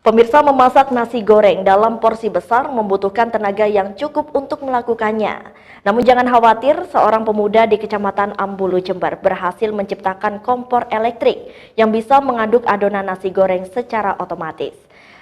Pemirsa, memasak nasi goreng dalam porsi besar membutuhkan tenaga yang cukup untuk melakukannya. Namun jangan khawatir, seorang pemuda di Kecamatan Ambulu, Jember berhasil menciptakan kompor elektrik yang bisa mengaduk adonan nasi goreng secara otomatis.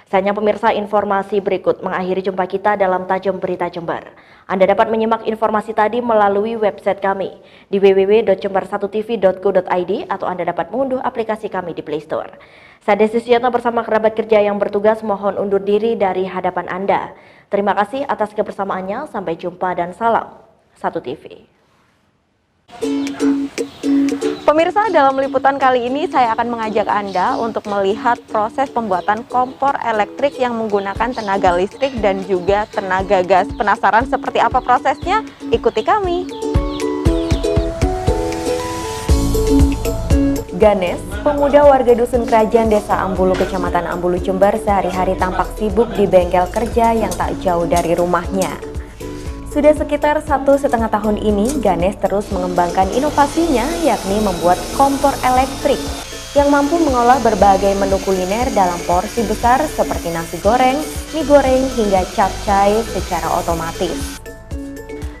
Sayangnya pemirsa, informasi berikut mengakhiri jumpa kita dalam Tajam Berita Jember. Anda dapat menyimak informasi tadi melalui website kami di www.jember1tv.co.id atau Anda dapat mengunduh aplikasi kami di Play Store. Saya Desi Suyatno bersama kerabat kerja yang bertugas mohon undur diri dari hadapan Anda. Terima kasih atas kebersamaannya, sampai jumpa dan salam 1TV. Pemirsa, dalam liputan kali ini saya akan mengajak Anda untuk melihat proses pembuatan kompor elektrik yang menggunakan tenaga listrik dan juga tenaga gas. Penasaran seperti apa prosesnya? Ikuti kami. Ganes, pemuda warga Dusun Kerajaan Desa Ambulu, Kecamatan Ambulu, Jember, sehari-hari tampak sibuk di bengkel kerja yang tak jauh dari rumahnya. Sudah sekitar 1,5 tahun ini, Ganes terus mengembangkan inovasinya, yakni membuat kompor elektrik yang mampu mengolah berbagai menu kuliner dalam porsi besar seperti nasi goreng, mie goreng, hingga capcay secara otomatis.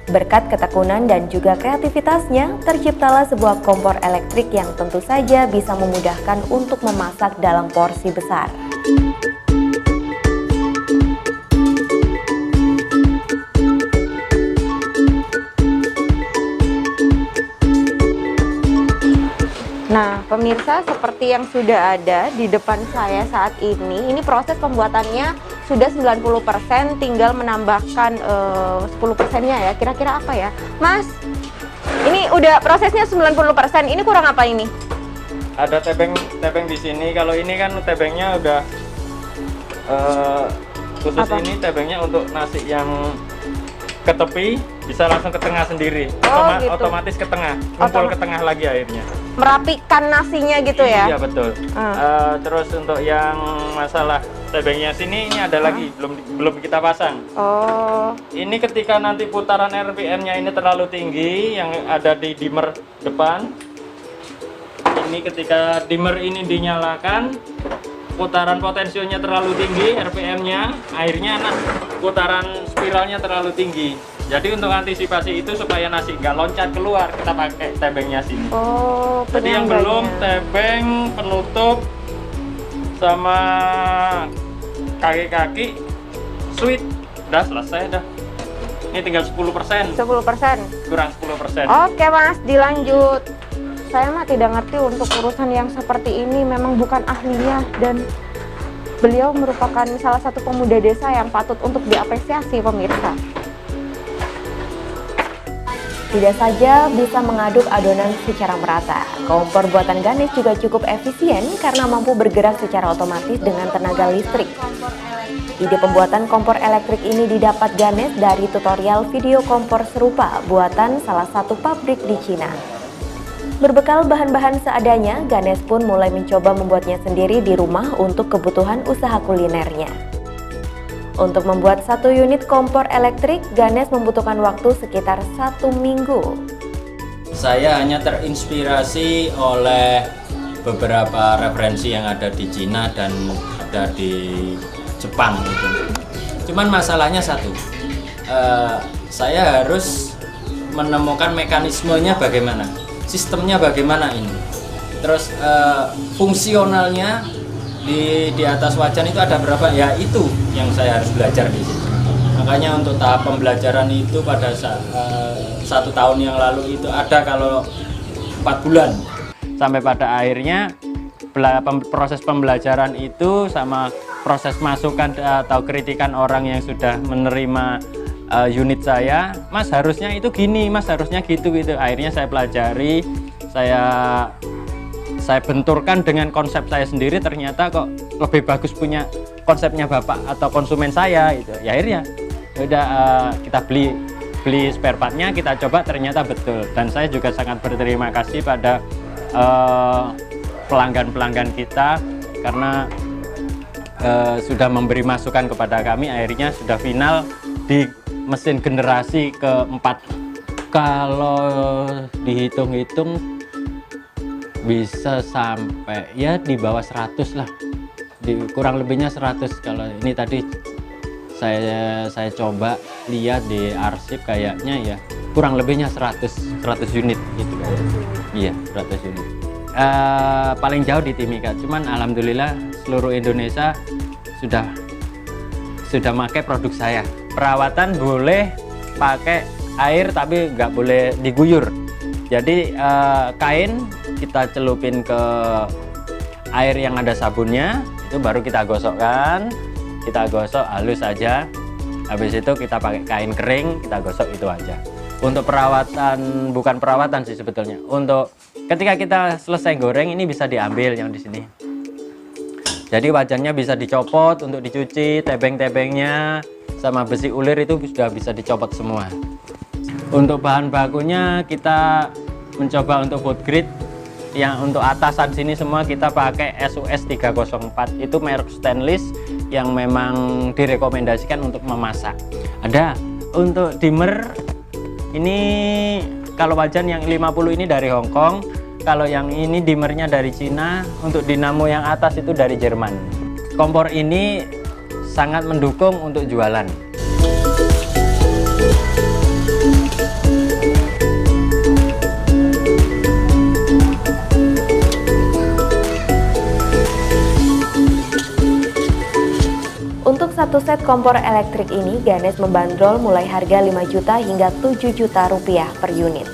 Berkat ketekunan dan juga kreativitasnya, terciptalah sebuah kompor elektrik yang tentu saja bisa memudahkan untuk memasak dalam porsi besar. Nah, pemirsa, seperti yang sudah ada di depan saya saat ini proses pembuatannya sudah 90%, tinggal menambahkan 10%-nya ya. Kira-kira apa ya? Mas, ini udah prosesnya 90%, ini kurang apa ini? Ada tebeng di sini. Kalau ini kan tebengnya udah khusus apa? Ini tebengnya untuk nasi yang ke tepi bisa langsung ke tengah sendiri. Gitu. Otomatis ke tengah, ngumpul ke tengah lagi airnya. Merapikan nasinya gitu ya? Iya betul. Terus untuk yang masalah tebengnya sini, ini ada lagi, belum kita pasang. Oh. Ini ketika nanti putaran RPM-nya ini terlalu tinggi, yang ada di dimmer depan. Ini ketika dimmer ini dinyalakan, putaran potensionya terlalu tinggi, RPM-nya, airnya putaran spiralnya terlalu tinggi. Jadi untuk antisipasi itu supaya nasi nggak loncat keluar, kita pakai tebengnya sini. Oh, jadi yang belum, tebeng, penutup, sama kaki-kaki, switch, udah selesai dah. Ini tinggal 10%. 10%? Kurang 10%. Oke Mas, dilanjut. Saya mah tidak ngerti untuk urusan yang seperti ini, memang bukan ahlinya, dan beliau merupakan salah satu pemuda desa yang patut untuk diapresiasi, pemirsa. Tidak saja bisa mengaduk adonan secara merata, kompor buatan Ganes juga cukup efisien karena mampu bergerak secara otomatis dengan tenaga listrik. Ide pembuatan kompor elektrik ini didapat Ganes dari tutorial video kompor serupa buatan salah satu pabrik di Cina. Berbekal bahan-bahan seadanya, Ganes pun mulai mencoba membuatnya sendiri di rumah untuk kebutuhan usaha kulinernya. Untuk membuat 1 unit kompor elektrik, Ganes membutuhkan waktu sekitar 1 minggu. Saya hanya terinspirasi oleh beberapa referensi yang ada di Cina dan ada di Jepang. Cuman masalahnya satu, saya harus menemukan mekanismenya bagaimana, sistemnya bagaimana ini. Terus fungsionalnya di atas wajan itu ada berapa, ya itu yang saya harus belajar di sini. Makanya untuk tahap pembelajaran itu pada 1 tahun yang lalu itu ada kalau 4 bulan. Sampai pada akhirnya proses pembelajaran itu sama proses masukan atau kritikan orang yang sudah menerima unit saya, Mas harusnya itu gini, Mas harusnya gitu. Akhirnya saya pelajari, saya benturkan dengan konsep saya sendiri, ternyata kok lebih bagus punya konsepnya bapak atau konsumen saya gitu. Ya akhirnya udah kita beli spare partnya, kita coba, ternyata betul. Dan saya juga sangat berterima kasih pada pelanggan-pelanggan kita karena sudah memberi masukan kepada kami. Akhirnya sudah final di mesin generasi keempat. Kalau dihitung-hitung bisa sampai ya di bawah 100 lah, kurang lebihnya 100. Kalau ini tadi saya coba lihat di arsip kayaknya ya kurang lebihnya 100 unit gitu kayak. Iya, 100 unit. Paling jauh di Timika, cuman alhamdulillah seluruh Indonesia sudah pakai produk saya. Perawatan boleh pakai air tapi nggak boleh diguyur. Jadi kain kita celupin ke air yang ada sabunnya, itu baru kita gosokkan. Kita gosok halus aja. Habis itu kita pakai kain kering, kita gosok itu aja. Untuk perawatan, bukan perawatan sih sebetulnya. Untuk ketika kita selesai goreng, ini bisa diambil yang di sini. Jadi wajannya bisa dicopot untuk dicuci, tebeng-tebengnya sama besi ulir itu sudah bisa dicopot semua. Untuk bahan bakunya kita mencoba untuk food grade. Yang untuk atasan sini semua kita pakai SUS 304, itu merek stainless yang memang direkomendasikan untuk memasak. Ada untuk dimmer ini, kalau wajan yang 50 ini dari Hong Kong, kalau yang ini dimmernya dari Cina, untuk dinamo yang atas itu dari Jerman. Kompor ini sangat mendukung untuk jualan. Untuk satu set kompor elektrik ini, Ganes membandrol mulai harga 5 juta hingga 7 juta rupiah per unit.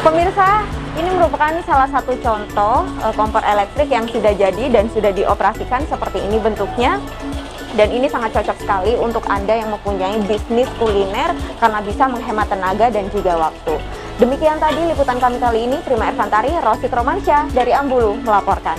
Pemirsa, ini merupakan salah satu contoh kompor elektrik yang sudah jadi dan sudah dioperasikan seperti ini bentuknya. Dan ini sangat cocok sekali untuk Anda yang mempunyai bisnis kuliner karena bisa menghemat tenaga dan juga waktu. Demikian tadi liputan kami kali ini. Prima Ervantari, Rosid Romansyah dari Ambulu melaporkan.